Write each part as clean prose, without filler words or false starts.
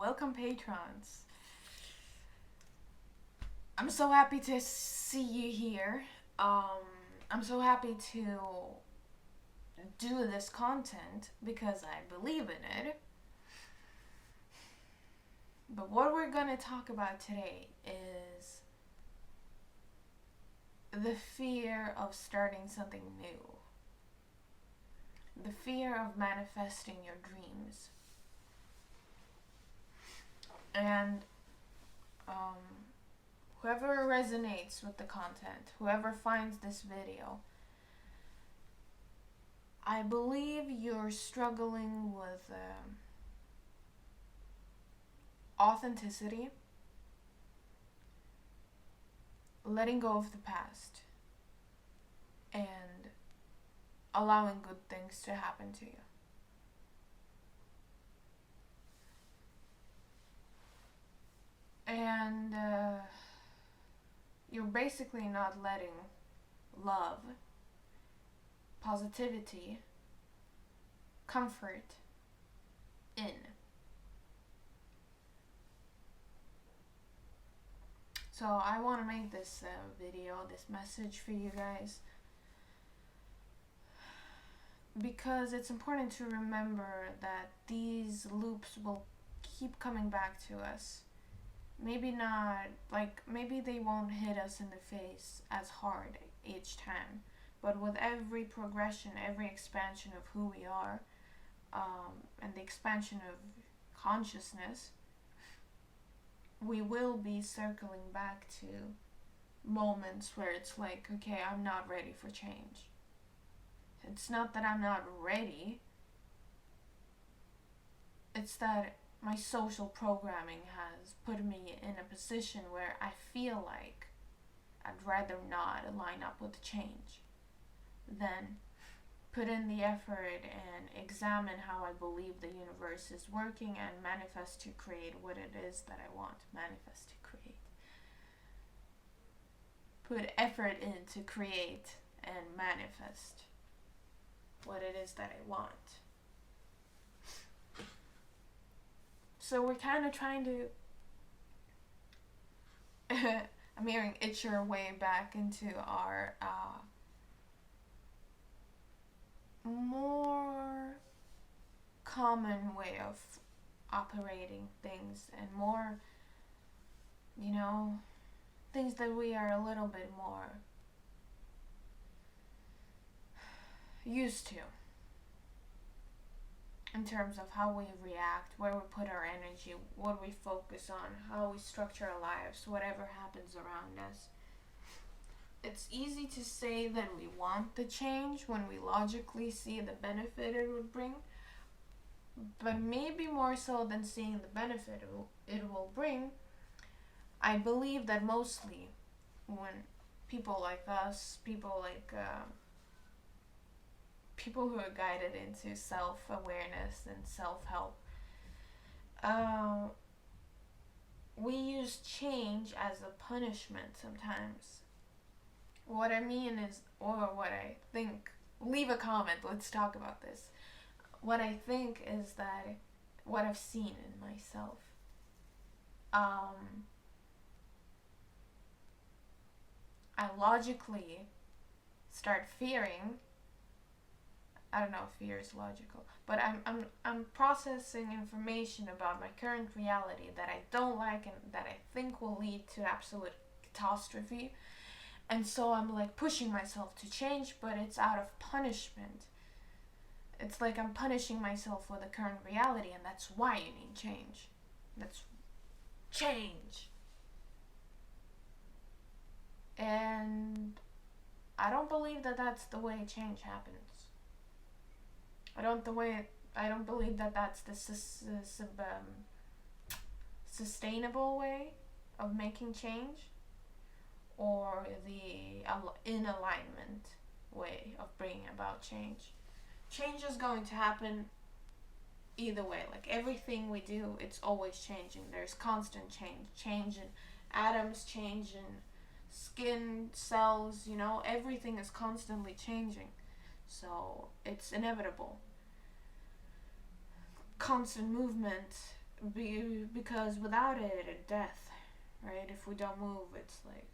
Welcome, patrons. I'm so happy to see you here. I'm so happy to do this content because I believe in it. But what we're gonna talk about today is the fear of starting something new, the fear of manifesting your dreams. And whoever resonates with the content, whoever finds this video, I believe you're struggling with authenticity, letting go of the past, and allowing good things to happen to you. And you're basically not letting love, positivity, comfort in. So I want to make this video, this message for you guys, because it's important to remember that these loops will keep coming back to us. Maybe not, maybe they won't hit us in the face as hard each time, but with every progression, every expansion of who we are, and the expansion of consciousness, we will be circling back to moments where it's like, okay, I'm not ready for change. It's not that I'm not ready, it's that my social programming has put me in a position where I feel like I'd rather not line up with change than put in the effort and examine how I believe the universe is working and manifest to create what it is that I want. Manifest to create. Put effort in to create and manifest what it is that I want. So we're kind of trying to I'm hearing itch your way back into our more common way of operating things, and more, things that we are a little bit more used to in terms of how we react, where we put our energy, what we focus on, how we structure our lives, whatever happens around us. It's easy to say that we want the change when we logically see the benefit it would bring, but maybe more so than seeing the benefit it will bring, I believe that mostly when people like us, people who are guided into self-awareness and self-help, we use change as a punishment sometimes. What I mean is, or what I think, leave a comment, let's talk about this. What I think is that, what I've seen in myself, I logically start fearing. I don't know if fear is logical, but I'm processing information about my current reality that I don't like and that I think will lead to absolute catastrophe. And so I'm like pushing myself to change, but it's out of punishment. It's like I'm punishing myself with the current reality, and that's why you need change. That's change. And I don't believe that that's the way change happens. I don't believe that that's the sustainable way of making change, or the in alignment way of bringing about change. Change is going to happen either way. Like everything we do, it's always changing. There's constant change in atoms, change in skin cells, everything is constantly changing. So it's inevitable. Constant movement Because without it, it's death, right? If we don't move, it's like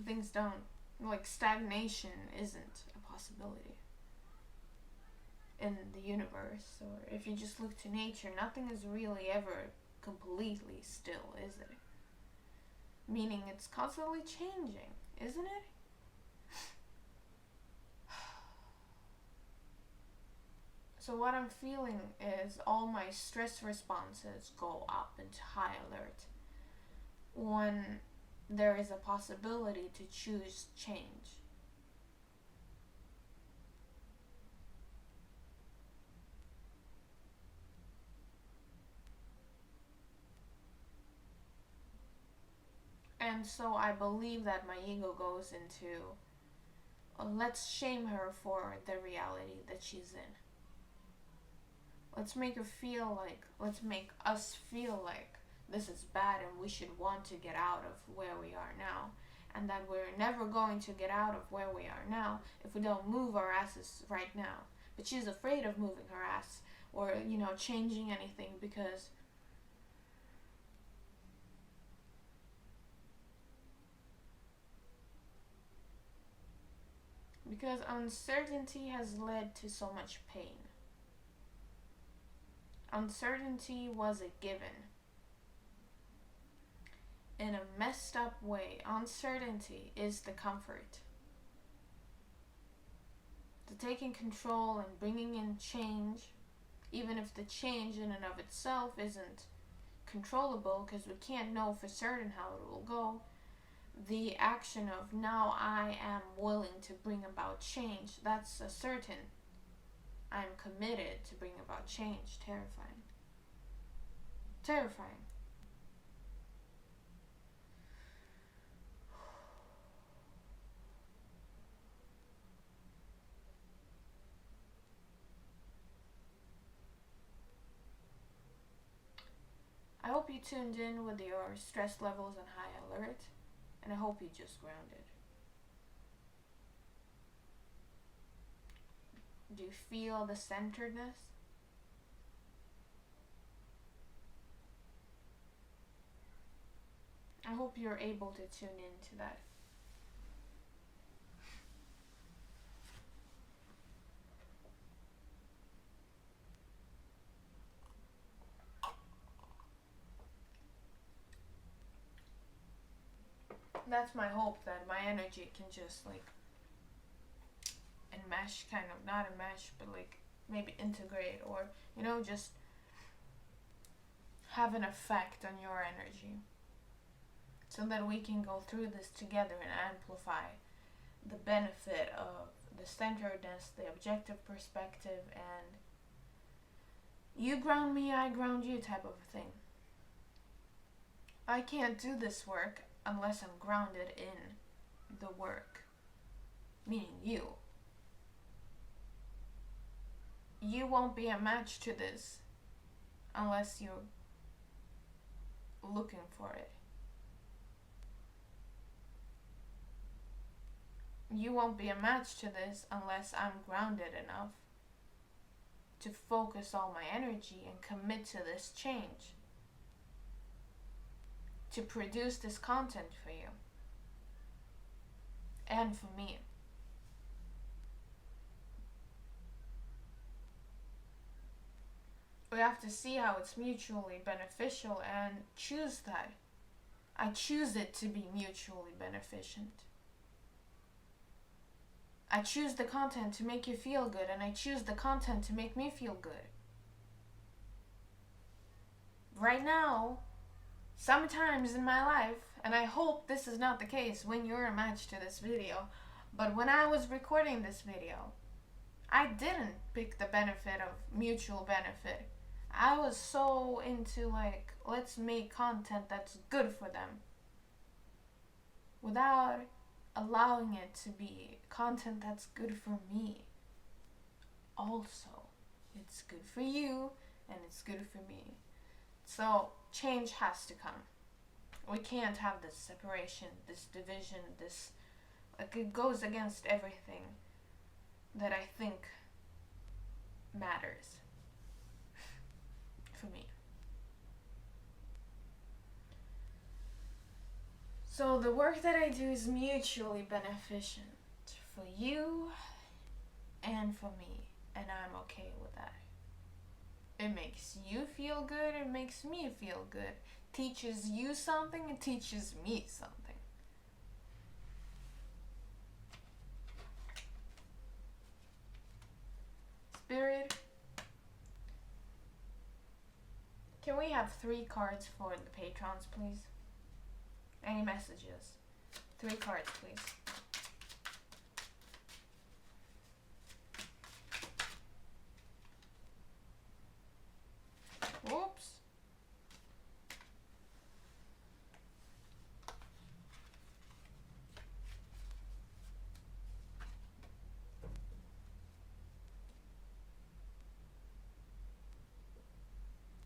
things don't, like stagnation isn't a possibility in the universe. Or if you just look to nature, nothing is really ever completely still, is it? Meaning it's constantly changing, isn't it? So what I'm feeling is all my stress responses go up into high alert when there is a possibility to choose change. And so I believe that my ego goes into, let's shame her for the reality that she's in. Let's make us feel like this is bad and we should want to get out of where we are now. And that we're never going to get out of where we are now if we don't move our asses right now. But she's afraid of moving her ass or, changing anything because uncertainty has led to so much pain. Uncertainty was a given. In a messed up way, uncertainty is the comfort. The taking control and bringing in change, even if the change in and of itself isn't controllable because we can't know for certain how it will go, the action of now I am willing to bring about change, that's a certain. I'm committed to bring about change. Terrifying. Terrifying. I hope you tuned in with your stress levels on high alert, and I hope you just grounded. Do you feel the centeredness? I hope you're able to tune into that. That's my hope, that my energy can just enmesh, kind of, not enmesh, but maybe integrate, or just have an effect on your energy, so that we can go through this together and amplify the benefit of the centeredness, the objective perspective, and you ground me, I ground you type of a thing. I can't do this work unless I'm grounded in the work, meaning you. You won't be a match to this unless you're looking for it. You won't be a match to this unless I'm grounded enough to focus all my energy and commit to this change, to produce this content for you and for me. We have to see how it's mutually beneficial and choose that. I choose it to be mutually beneficent. I choose the content to make you feel good, and I choose the content to make me feel good. Right now, sometimes in my life, and I hope this is not the case when you're a match to this video, but when I was recording this video, I didn't pick the benefit of mutual benefit. I was so into let's make content that's good for them, without allowing it to be content that's good for me. Also, it's good for you and it's good for me. So change has to come. We can't have this separation, this division, this it goes against everything that I think matters. So the work that I do is mutually beneficent for you and for me, and I'm okay with that. It makes you feel good, it makes me feel good. Teaches you something, it teaches me something. Spirit, can we have 3 cards for the patrons, please? Any messages? 3 cards, please. Whoops.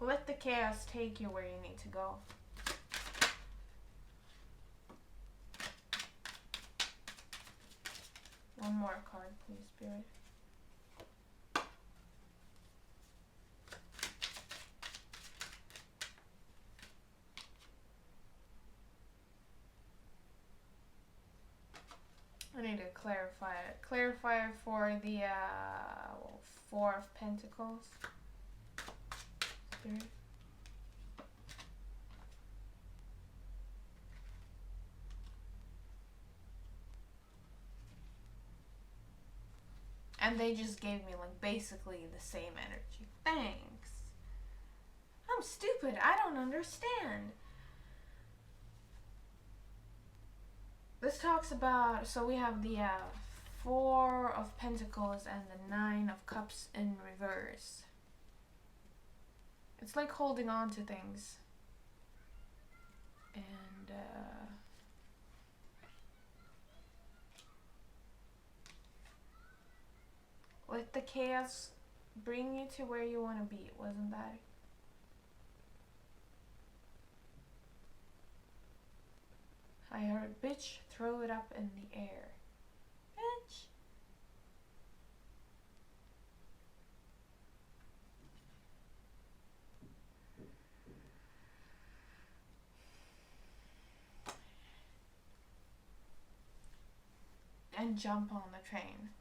Let the chaos take you where you need to go. One more card, please, Spirit. I need to clarify it. Clarify for the 4 of Pentacles. Spirit. And they just gave me like basically the same energy. Thanks. I'm stupid. I don't understand. This talks about, so we have the 4 of Pentacles and the 9 of Cups in reverse. It's like holding on to things. And let the chaos bring you to where you want to be, wasn't that? I heard, bitch, throw it up in the air. Bitch. And jump on the train.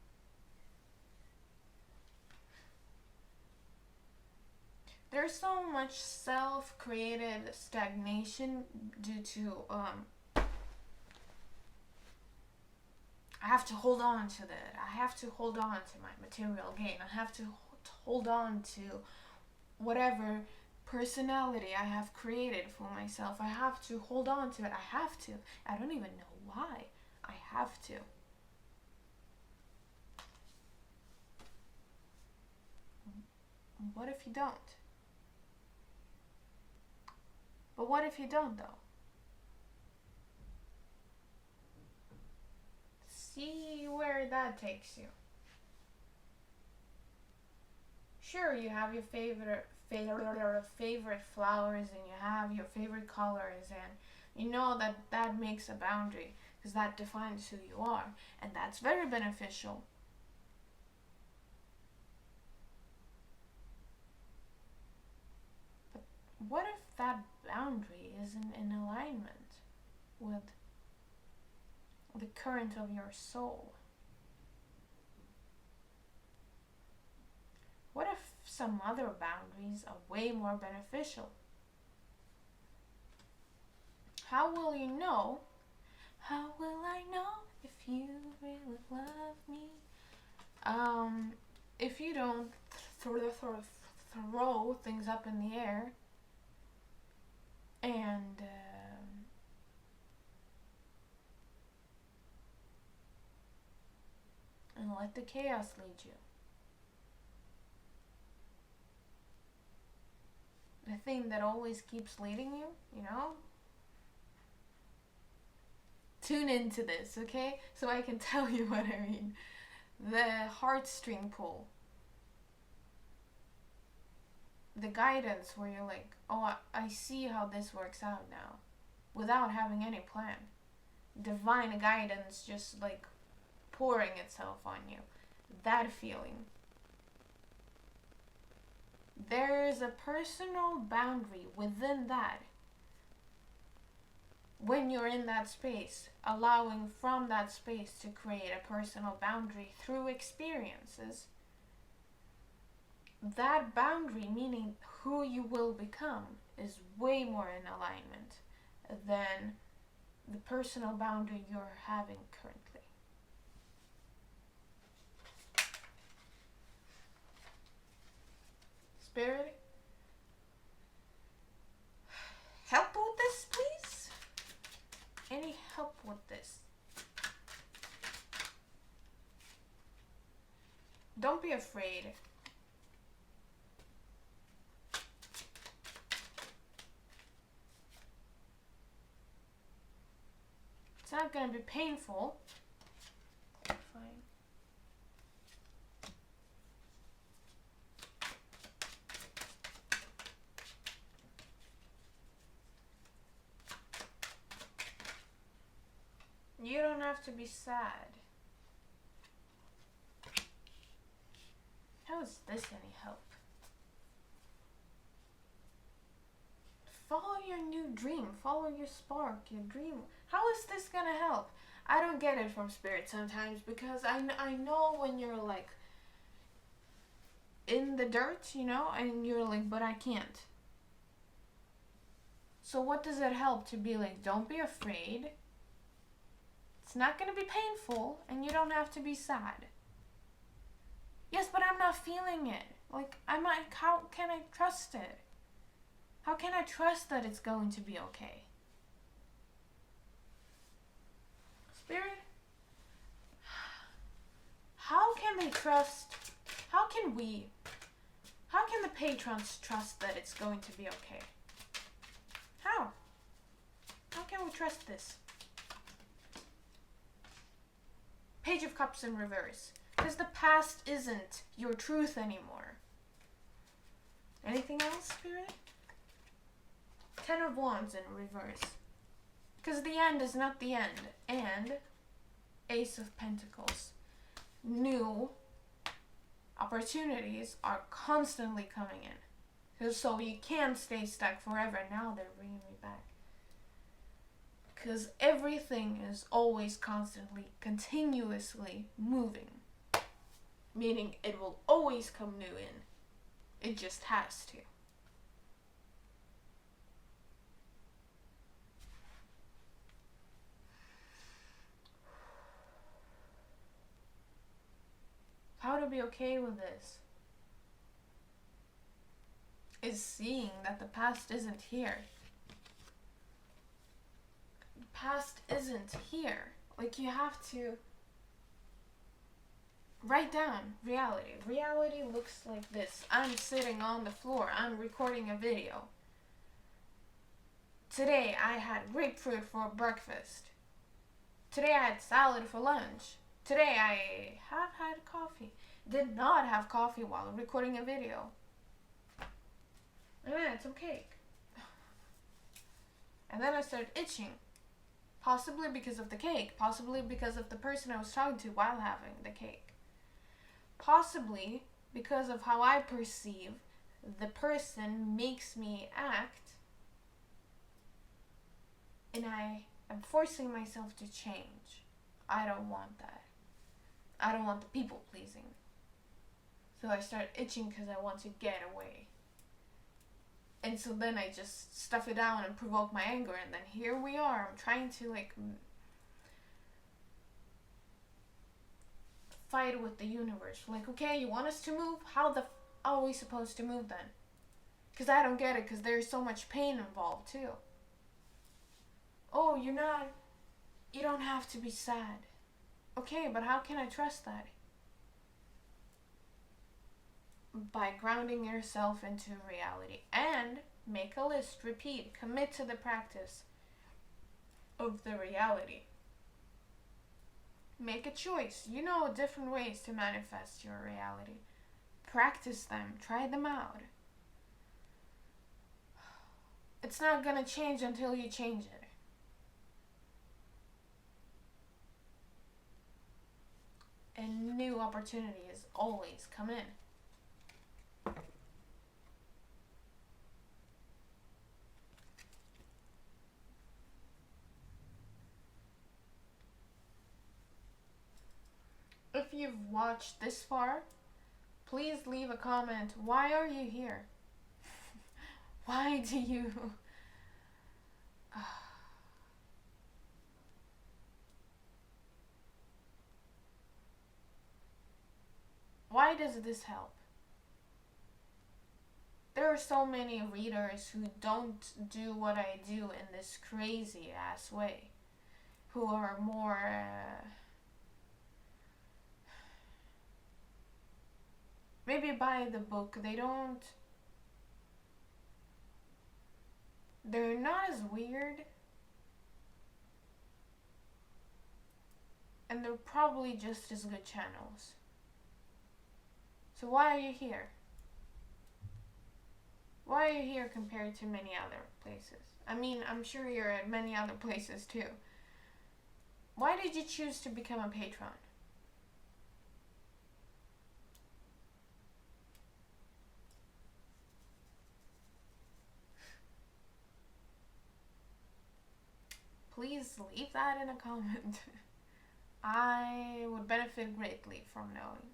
There's so much self-created stagnation due to I have to hold on to that. I have to hold on to my material gain. I have to hold on to whatever personality I have created for myself. I have to hold on to it. I have to. I don't even know why. I have to. What if you don't? But what if you don't, though? See where that takes you. Sure, you have your favorite flowers and you have your favorite colors, and you know that that makes a boundary because that defines who you are, and that's very beneficial. But what if that boundary isn't in alignment with the current of your soul? What if some other boundaries are way more beneficial? How will you know? How will I know if you really love me? If you don't throw things up in the air and let the chaos lead you. The thing that always keeps leading you, you know? Tune into this, okay? So I can tell you what I mean. The heartstring pull. The guidance where you're like, oh, I see how this works out now. Without having any plan. Divine guidance just like pouring itself on you. That feeling. There is a personal boundary within that when you're in that space, allowing from that space to create a personal boundary through experiences, that boundary, meaning who you will become, is way more in alignment than the personal boundary you're having currently. Spirit, help with this, please? Any help with this? Don't be afraid. It's not gonna be painful. Fine. You don't have to be sad. How is this any help? Follow your new dream. Follow your spark, your dream. How is this gonna help? I don't get it from Spirit sometimes, because I know when you're like in the dirt, you know, and you're like, but I can't. So what does it help to be like, don't be afraid. It's not gonna be painful, and you don't have to be sad. Yes, but I'm not feeling it. Like, how can I trust it? How can I trust that it's going to be okay? Spirit, how can they trust, how can the patrons trust that it's going to be okay? How? How can we trust this? Page of Cups in reverse. Because the past isn't your truth anymore. Anything else, Spirit? 10 of Wands in reverse. Because the end is not the end. And Ace of Pentacles. New opportunities are constantly coming in. So you can't stay stuck forever. Now they're bringing me back. Because everything is always constantly, continuously moving. Meaning it will always come new in. It just has to. How to be okay with this is seeing that the past isn't here. The past isn't here. Like, you have to write down reality. Reality looks like this. I'm sitting on the floor. I'm recording a video. Today I had grapefruit for breakfast. Today I had salad for lunch. Today I have had coffee. Did not have coffee while recording a video. And then I had some cake. And then I started itching. Possibly because of the cake. Possibly because of the person I was talking to while having the cake. Possibly because of how I perceive the person makes me act. And I am forcing myself to change. I don't want that. I don't want the people pleasing. So I start itching because I want to get away. And so then I just stuff it down and provoke my anger. And then here we are. I'm trying to fight with the universe. Like, okay, you want us to move? How the are we supposed to move then? Because I don't get it, because there's so much pain involved too. Oh, you don't have to be sad. Okay, but how can I trust that? By grounding yourself into reality. And make a list, repeat, commit to the practice of the reality. Make a choice. You know different ways to manifest your reality. Practice them. Try them out. It's not gonna change until you change it. And new opportunities always come in. watched this far, please leave a comment. Why are you here? Why do you... Why does this help? There are so many readers who don't do what I do in this crazy ass way. Who are more... maybe buy the book. They're not as weird. And they're probably just as good channels. So why are you here? Why are you here compared to many other places? I mean, I'm sure you're at many other places too. Why did you choose to become a patron? Please leave that in a comment. I would benefit greatly from knowing.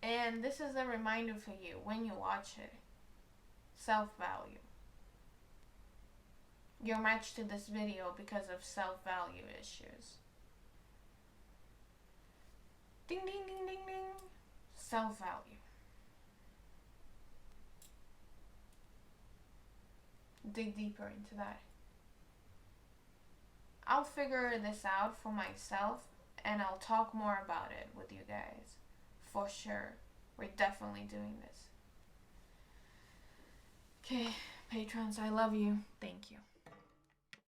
And this is a reminder for you when you watch it. Self-value. You're matched to this video because of self-value issues. Ding ding ding ding ding. Self-value. Dig deeper into that. I'll figure this out for myself and I'll talk more about it with you guys. For sure. We're definitely doing this. Okay, patrons, I love you. Thank you.